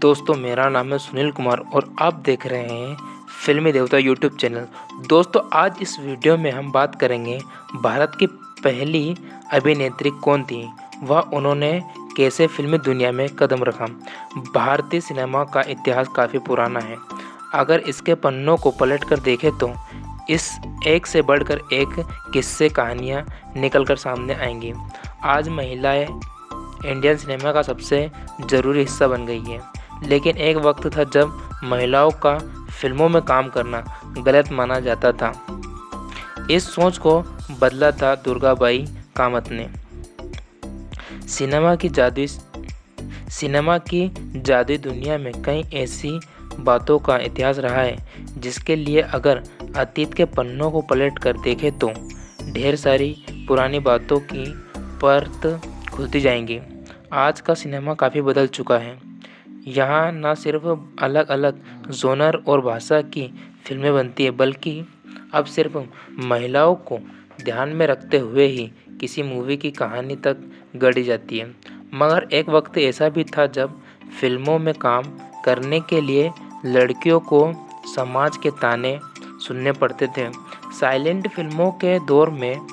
दोस्तों मेरा नाम है सुनील कुमार और आप देख रहे हैं फिल्मी देवता यूट्यूब चैनल। दोस्तों आज इस वीडियो में हम बात करेंगे भारत की पहली अभिनेत्री कौन थी, वह उन्होंने कैसे फिल्मी दुनिया में कदम रखा। भारतीय सिनेमा का इतिहास काफ़ी पुराना है। अगर इसके पन्नों को पलट कर देखें तो इस एक से बढ़कर एक किस्से कहानियाँ निकल कर सामने आएंगी। आज महिलाएं इंडियन सिनेमा का सबसे ज़रूरी हिस्सा बन गई है, लेकिन एक वक्त था जब महिलाओं का फिल्मों में काम करना गलत माना जाता था। इस सोच को बदला था दुर्गाबाई कामत ने। सिनेमा की जादुई दुनिया में कई ऐसी बातों का इतिहास रहा है जिसके लिए अगर अतीत के पन्नों को पलट कर देखें तो ढेर सारी पुरानी बातों की परत खुलती जाएंगी। आज का सिनेमा काफ़ी बदल चुका है। यहाँ न सिर्फ अलग अलग जोनर और भाषा की फिल्में बनती है, बल्कि अब सिर्फ महिलाओं को ध्यान में रखते हुए ही किसी मूवी की कहानी तक गढ़ी जाती है। मगर एक वक्त ऐसा भी था जब फिल्मों में काम करने के लिए लड़कियों को समाज के ताने सुनने पड़ते थे। साइलेंट फिल्मों के दौर में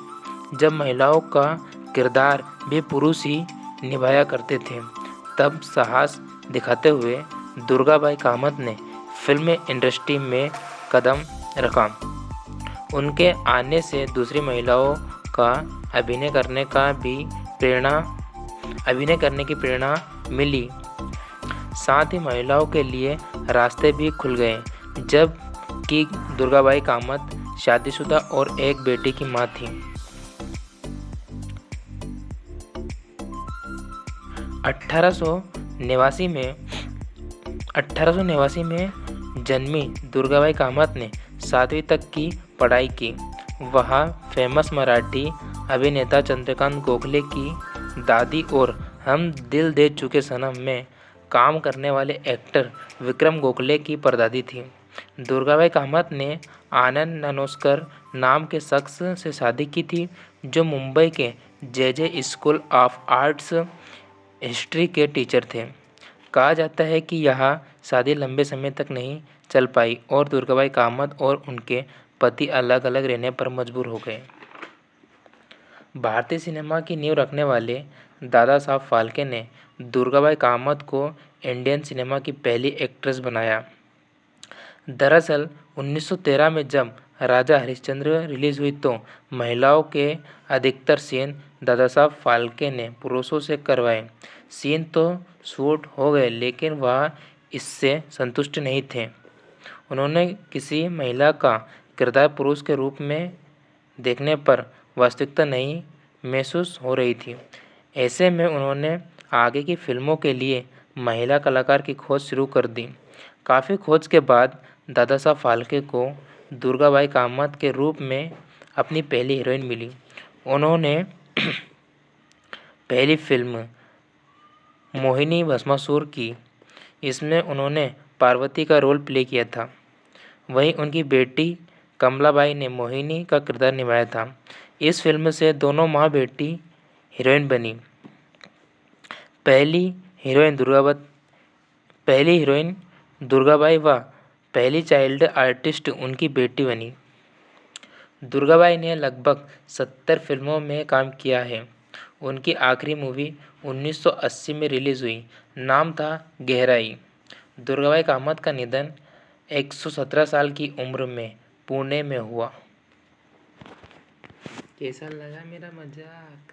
जब महिलाओं का किरदार भी पुरुष ही निभाया करते थे, तब साहस दिखाते हुए दुर्गाबाई कामत ने फिल्म इंडस्ट्री में कदम रखा। उनके आने से दूसरी महिलाओं का अभिनय करने की प्रेरणा मिली। साथ ही महिलाओं के लिए रास्ते भी खुल गए। जब कि दुर्गाबाई कामत शादीशुदा और एक बेटी की मां थी। 1889 में जन्मी दुर्गाबाई कामत ने 7वीं तक की पढ़ाई की। वह फेमस मराठी अभिनेता चंद्रकांत गोखले की दादी और हम दिल दे चुके सनम में काम करने वाले एक्टर विक्रम गोखले की परदादी थी। दुर्गाबाई कामत ने आनंद नानोस्कर नाम के शख्स से शादी की थी, जो मुंबई के जे स्कूल ऑफ आर्ट्स हिस्ट्री के टीचर थे। कहा जाता है कि यह शादी लंबे समय तक नहीं चल पाई और दुर्गाबाई कामत और उनके पति अलग अलग रहने पर मजबूर हो गए। भारतीय सिनेमा की नींव रखने वाले दादा साहब फाल्के ने दुर्गाबाई कामत को इंडियन सिनेमा की पहली एक्ट्रेस बनाया। दरअसल 1913 में जब राजा हरिश्चंद्र रिलीज हुई तो महिलाओं के अधिकतर सीन दादा साहब फाल्के ने पुरुषों से करवाए। सीन तो शूट हो गए, लेकिन वह इससे संतुष्ट नहीं थे। उन्होंने किसी महिला का किरदार पुरुष के रूप में देखने पर वास्तविकता नहीं महसूस हो रही थी। ऐसे में उन्होंने आगे की फिल्मों के लिए महिला कलाकार की खोज शुरू कर दी। काफ़ी खोज के बाद दादा साहब फाल्के को दुर्गाबाई कामत के रूप में अपनी पहली हीरोइन मिली। उन्होंने पहली फिल्म मोहिनी भस्मासुर की। इसमें उन्होंने पार्वती का रोल प्ले किया था। वहीं उनकी बेटी कमलाबाई ने मोहिनी का किरदार निभाया था। इस फिल्म से दोनों माँ बेटी हीरोइन बनी। पहली हीरोइन दुर्गाबाई व पहली चाइल्ड आर्टिस्ट उनकी बेटी बनी। दुर्गाबाई ने लगभग 70 फिल्मों में काम किया है। उनकी आखिरी मूवी 1980 में रिलीज़ हुई, नाम था गहराई। दुर्गाबाई कामत का निधन 117 साल की उम्र में पुणे में हुआ। कैसा लगा मेरा मजाक?